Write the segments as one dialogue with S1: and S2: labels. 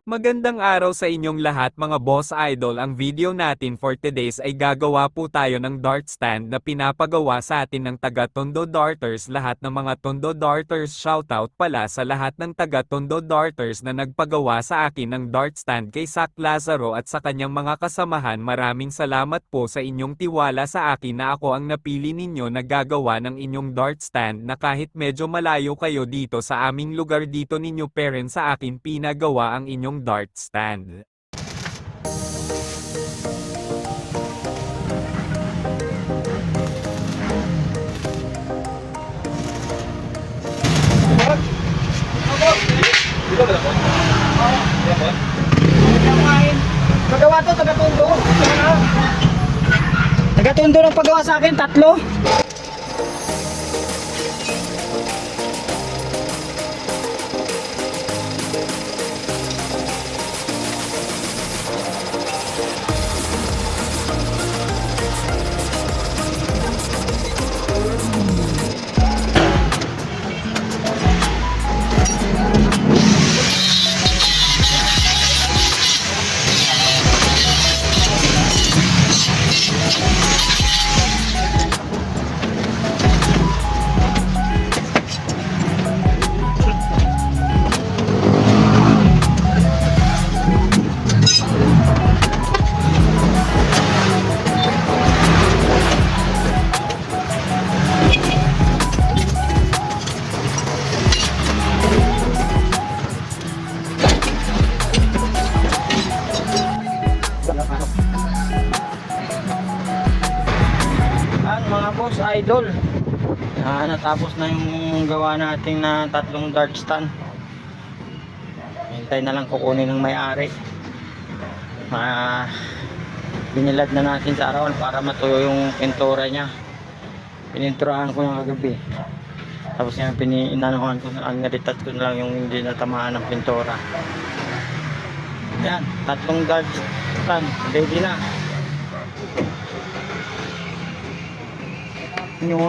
S1: Magandang araw sa inyong lahat mga boss idol. Ang video natin for today's ay gagawa po tayo ng dart stand na pinapagawa sa atin ng taga Tondo Darters. Lahat ng mga Tondo Darters, shoutout pala sa lahat ng taga Tondo Darters na nagpagawa sa akin ng dart stand kay Sak Lazaro at sa kanyang mga kasamahan. Maraming salamat po sa inyong tiwala sa akin na ako ang napili ninyo na gagawa ng inyong dart stand na kahit medyo malayo kayo dito sa aming lugar dito ninyo parents sa akin pinagawa ang inyong dart stand.
S2: Pagawa to, taga-Tondo. Taga-Tondo ng pagawa sa akin, 3. Mga boss idol, natapos na yung gawa natin na 3 dart stand. Hintay na lang kukunin ng may-ari. Binilad na natin sa arawan para matuyo yung pintura niya. Pininturahan ko yung kagabi, tapos yung inanuhan ko, ang naritat ko na lang yung hindi natamaan ng pintura. Yan, 3 dart stand ready na. Yung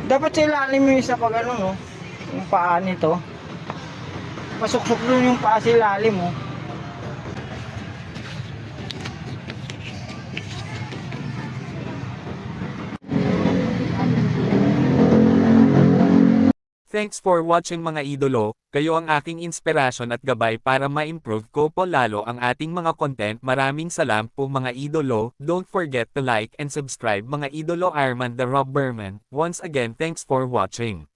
S2: dapat sa ilalim yung isa pag ano, no? Yung paa nito pasuksok dun yung paa sa ilalim, oh.
S1: Thanks for watching mga idolo, kayo ang aking inspirasyon at gabay para ma-improve ko po lalo ang ating mga content. Maraming salamat po mga idolo, don't forget to like and subscribe mga idolo. Armand the Robberman, once again thanks for watching.